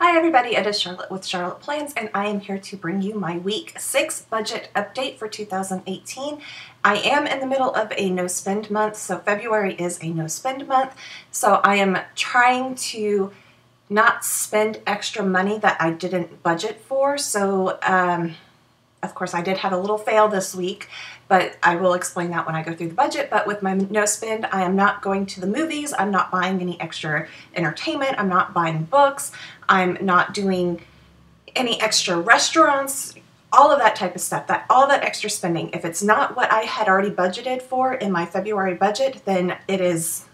Hi everybody, it is Charlotte with Charlotte Plans, and I am here to bring you my week 6 budget update for 2018. I am in the middle of a no spend month, so February is a no spend month. So I am trying to not spend extra money that I didn't budget for. So of course I did have a little fail this week, but I will explain that when I go through the budget. But with my no spend, I am not going to the movies, I'm not buying any extra entertainment, I'm not buying books, I'm not doing any extra restaurants, all of that type of stuff, all that extra spending. If it's not what I had already budgeted for in my February budget, then it's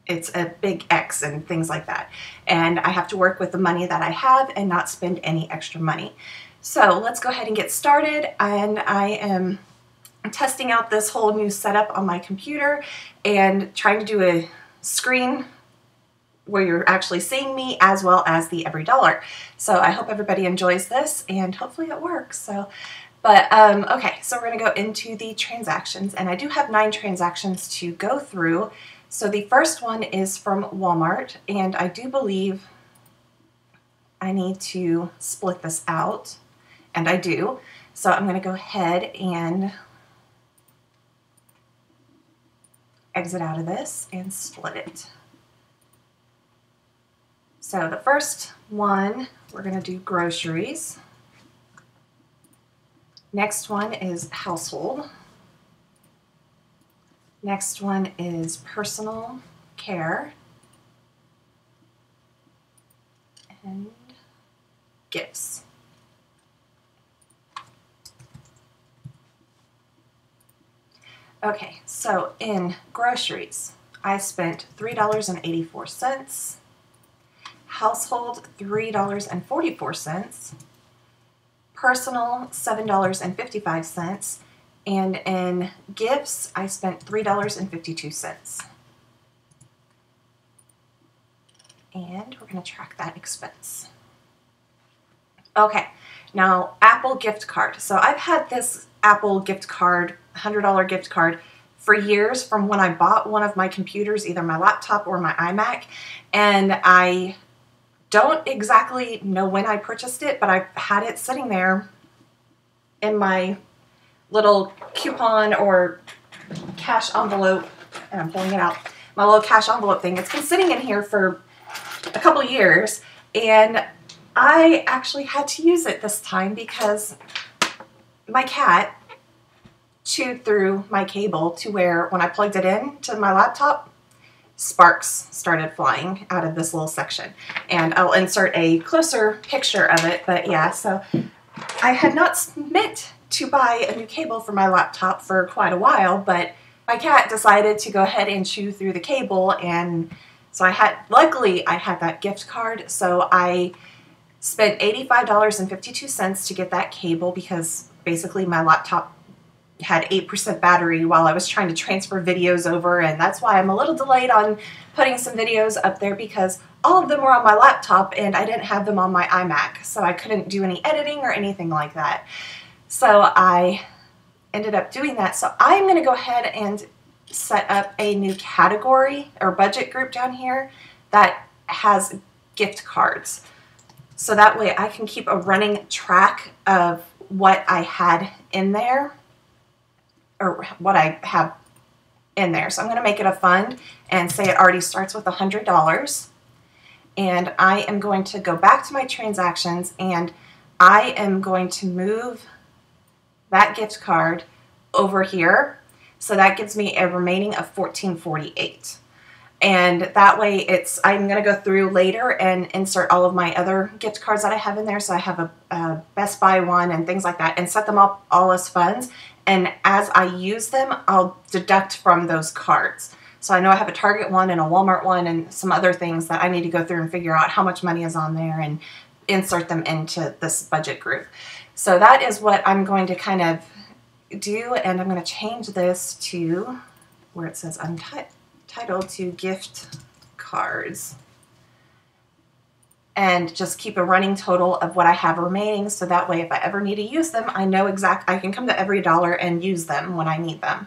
a big X and things like that. And I have to work with the money that I have and not spend any extra money. So let's go ahead and get started. And I am testing out this whole new setup on my computer and trying to do a screen where you're actually seeing me as well as the every dollar. So I hope everybody enjoys this and hopefully it works. Okay, so we're gonna go into the transactions, and I do have 9 transactions to go through. So the first one is from Walmart, and I do believe I need to split this out, and I do. So I'm gonna go ahead and exit out of this and split it. So the first one, we're going to do groceries. Next one is household. Next one is personal care. And gifts. Okay, so in groceries, I spent $3.84. Household, $3.44, personal, $7.55, and in gifts, I spent $3.52. And we're going to track that expense. Okay, now Apple gift card. So I've had this Apple gift card, $100 gift card, for years, from when I bought one of my computers, either my laptop or my iMac, and I don't exactly know when I purchased it, but I've had it sitting there in my little coupon or cash envelope, and I'm pulling it out, my little cash envelope thing. It's been sitting in here for a couple years, and I actually had to use it this time because my cat chewed through my cable to where when I plugged it in to my laptop, sparks started flying out of this little section. And I'll insert a closer picture of it, but yeah, so I had not meant to buy a new cable for my laptop for quite a while, but my cat decided to go ahead and chew through the cable, and so luckily I had that gift card, so I spent $85.52 to get that cable because basically my laptop had 8% battery while I was trying to transfer videos over, and that's why I'm a little delayed on putting some videos up there, because all of them were on my laptop and I didn't have them on my iMac, so I couldn't do any editing or anything like that. So I ended up doing that. So I'm going to go ahead and set up a new category or budget group down here that has gift cards. So that way I can keep a running track of what I had in there, or what I have in there. So I'm going to make it a fund and say it already starts with $100. And I am going to go back to my transactions, and I am going to move that gift card over here. So that gives me a remaining of $14.48. And that way I'm going to go through later and insert all of my other gift cards that I have in there. So I have a Best Buy one and things like that, and set them up all as funds. And as I use them, I'll deduct from those cards. So I know I have a Target one and a Walmart one and some other things that I need to go through and figure out how much money is on there and insert them into this budget group. So that is what I'm going to kind of do, and I'm going to change this to where it says Untitled to gift cards, and just keep a running total of what I have remaining, so that way if I ever need to use them, I know I can come to every dollar and use them when I need them.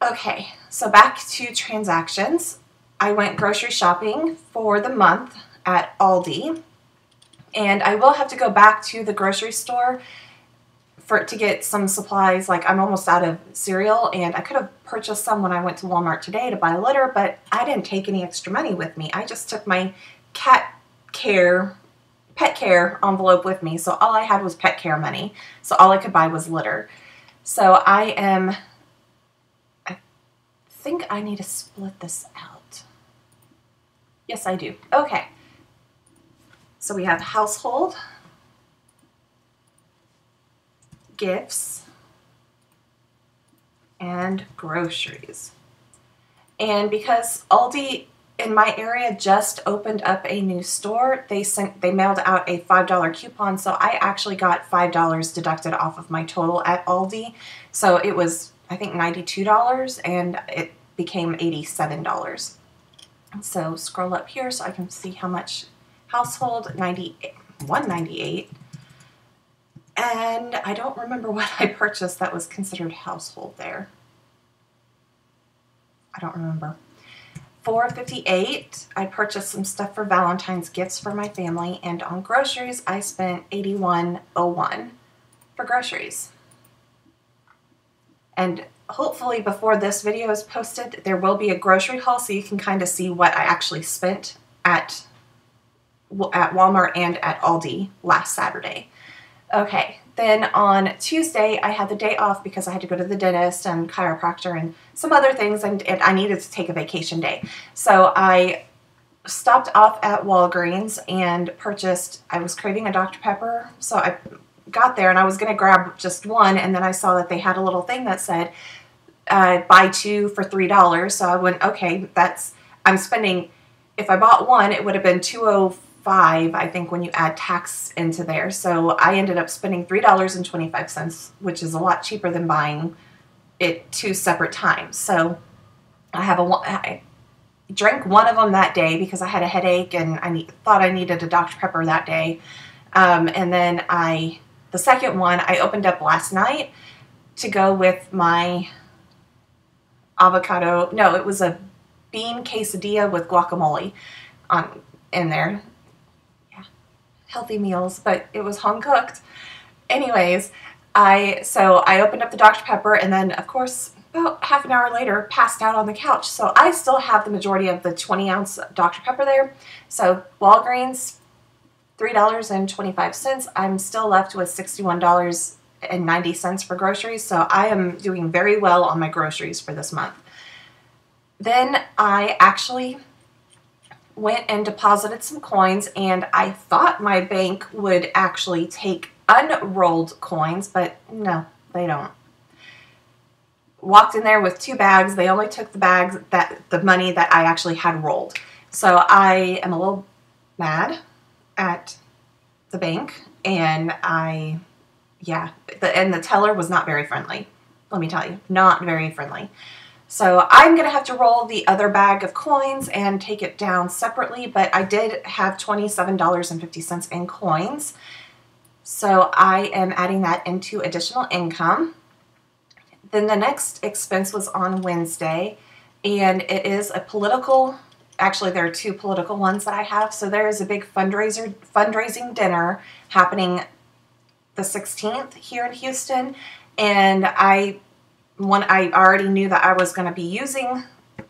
Okay, so back to transactions. I went grocery shopping for the month at Aldi. And I will have to go back to the grocery store to get some supplies. Like, I'm almost out of cereal, and I could have purchased some when I went to Walmart today to buy litter, but I didn't take any extra money with me. I just took my pet care envelope with me, so all I had was pet care money. So all I could buy was litter. So I think I need to split this out. Yes, I do. Okay. So we have household, gifts, and groceries. And because Aldi in my area just opened up a new store, they mailed out a $5 coupon, so I actually got $5 deducted off of my total at Aldi. So it was, I think, $92, and it became $87. So scroll up here so I can see how much. Household, $198. And I don't remember what I purchased that was considered household there. I don't remember. $4.58. I purchased some stuff for Valentine's gifts for my family, and on groceries I spent $81.01 for groceries. And hopefully before this video is posted, there will be a grocery haul so you can kind of see what I actually spent at Walmart and at Aldi last Saturday. Okay, then on Tuesday I had the day off because I had to go to the dentist and chiropractor and some other things, and I needed to take a vacation day. So I stopped off at Walgreens and purchased, I was craving a Dr. Pepper, so I got there and I was going to grab just one, and then I saw that they had a little thing that said buy two for $3. So I went, okay, I'm spending, if I bought one, it would have been $2.05, I think, when you add tax into there. So I ended up spending $3.25, which is a lot cheaper than buying it 2 separate times. So I drank one of them that day because I had a headache and I thought I needed a Dr. Pepper that day. And then the second one I opened up last night to go with my avocado. No, it was a bean quesadilla with guacamole in there. Yeah, healthy meals, but it was home cooked. Anyways, so I opened up the Dr. Pepper, and then of course about half an hour later passed out on the couch. So I still have the majority of the 20-ounce Dr. Pepper there. So Walgreens, $3.25. I'm still left with $61.90 for groceries. So I am doing very well on my groceries for this month. Then I actually went and deposited some coins, and I thought my bank would actually take unrolled coins, but no, they don't. Walked in there with 2 bags. They only took the money that I actually had rolled. So I am a little mad at the bank, and the teller was not very friendly. Let me tell you, not very friendly. So I'm going to have to roll the other bag of coins and take it down separately, but I did have $27.50 in coins. So I am adding that into additional income. Then the next expense was on Wednesday, and it is a political, actually there are 2 political ones that I have. So there is a big fundraising dinner happening the 16th here in Houston, and I already knew that I was going to be using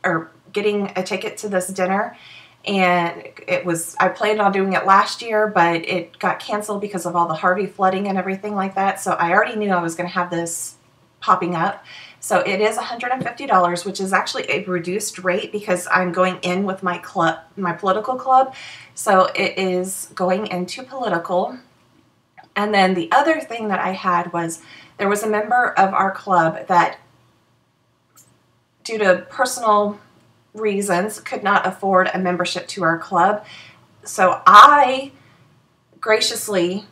or getting a ticket to this dinner, and I planned on doing it last year, but it got canceled because of all the Harvey flooding and everything like that. So I already knew I was going to have this popping up. So it is $150, which is actually a reduced rate because I'm going in with my political club. So it is going into political. And then the other thing that I had was there was a member of our club that, due to personal reasons, could not afford a membership to our club. So I graciously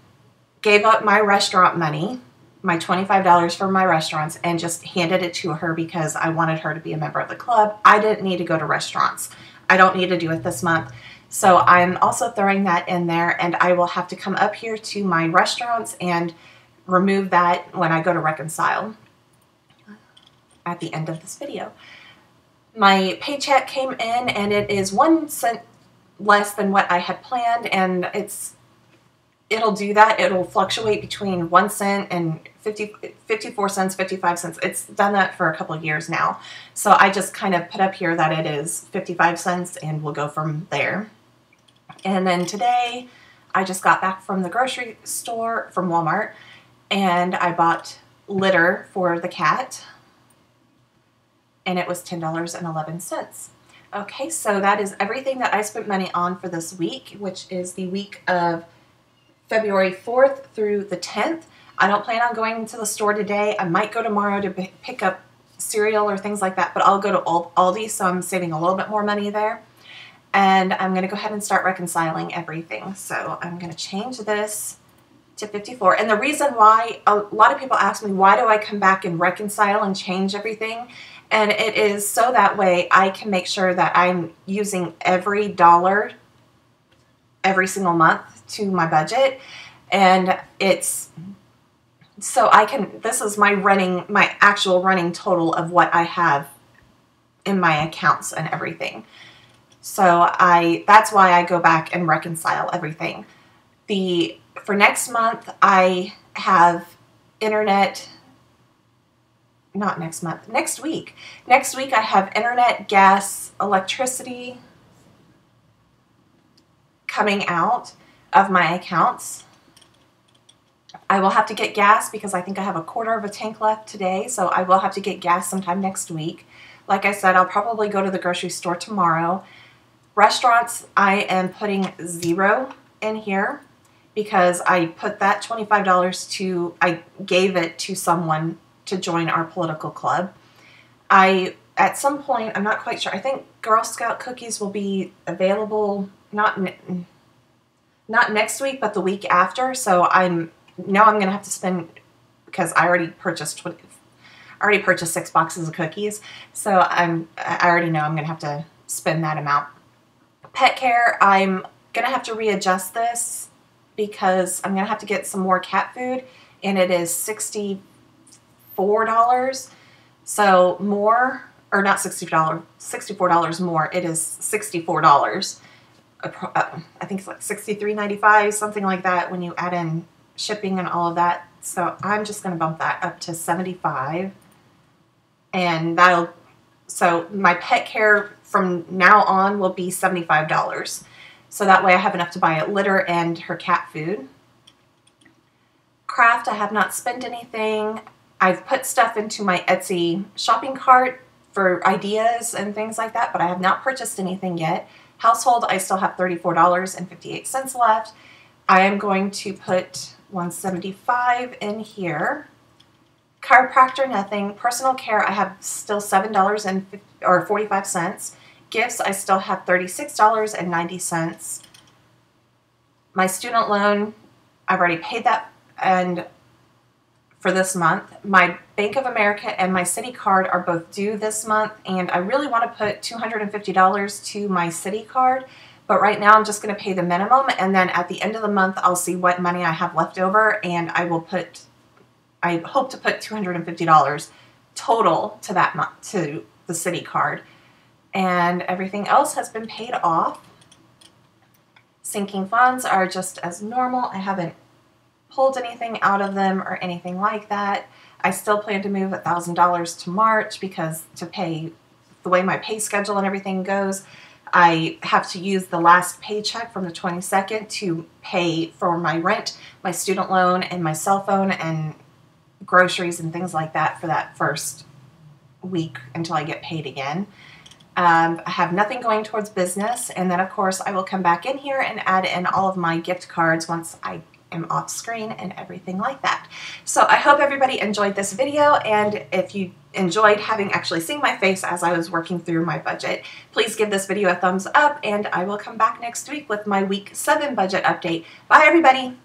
gave up my restaurant money, my $25 for my restaurants, and just handed it to her because I wanted her to be a member of the club. I didn't need to go to restaurants. I don't need to do it this month. So I'm also throwing that in there, and I will have to come up here to my restaurants and remove that when I go to Reconcile at the end of this video. My paycheck came in, and it is less than what I had planned, and it'll do that. It'll fluctuate between 1 cent and 54 cents, 55 cents. It's done that for a couple of years now. So I just kind of put up here that it is 55 cents and we'll go from there. And then today I just got back from the grocery store from Walmart and I bought litter for the cat and it was $10.11. Okay, so that is everything that I spent money on for this week, which is the week of February 4th through the 10th. I don't plan on going to the store today. I might go tomorrow to pick up cereal or things like that, but I'll go to Aldi, so I'm saving a little bit more money there. And I'm going to go ahead and start reconciling everything. So I'm going to change this to 54. And the reason why, a lot of people ask me, why do I come back and reconcile and change everything? And it is so that way I can make sure that I'm using every dollar every single month to my budget. And it's so I can, this is my actual running total of what I have in my accounts and everything. So that's why I go back and reconcile everything. For next month, I have internet, not next month, next week. Next week I have internet, gas, electricity coming out of my accounts. I will have to get gas because I think I have a quarter of a tank left today, so I will have to get gas sometime next week. Like I said, I'll probably go to the grocery store tomorrow. Restaurants, I am putting 0 in here because I put that $25 I gave it to someone to join our political club. At some point, I'm not quite sure, I think Girl Scout cookies will be available not next week, but the week after. So I'm going to have to spend, because I already purchased 6 boxes of cookies. So I already know I'm going to have to spend that amount. Pet care, I'm going to have to readjust this because I'm going to have to get some more cat food, and it is $64. So more, or not $60, $64 more. It is $64. I think it's like $63.95, something like that when you add in shipping and all of that. So I'm just going to bump that up to $75. And so my pet care from now on will be $75. So that way I have enough to buy litter and her cat food. Craft, I have not spent anything. I've put stuff into my Etsy shopping cart for ideas and things like that, but I have not purchased anything yet. Household, I still have $34.58 left. I am going to put $175 in here. Chiropractor, nothing. Personal care, I have still $7.45. Gifts, I still have $36.90. My student loan, I've already paid that, and for this month. My Bank of America and my Citi card are both due this month, and I really want to put $250 to my Citi card, but right now I'm just going to pay the minimum, and then at the end of the month I'll see what money I have left over, and I hope to put $250 total to that month, to the Citi card. And everything else has been paid off. Sinking funds are just as normal. I haven't pulled anything out of them or anything like that. I still plan to move $1,000 to March because to pay the way my pay schedule and everything goes, I have to use the last paycheck from the 22nd to pay for my rent, my student loan, and my cell phone and groceries and things like that for that first week until I get paid again. I have nothing going towards business, and then of course I will come back in here and add in all of my gift cards once I am off screen and everything like that. So I hope everybody enjoyed this video, and if you enjoyed actually seeing my face as I was working through my budget, please give this video a thumbs up, and I will come back next week with my week 7 budget update. Bye everybody!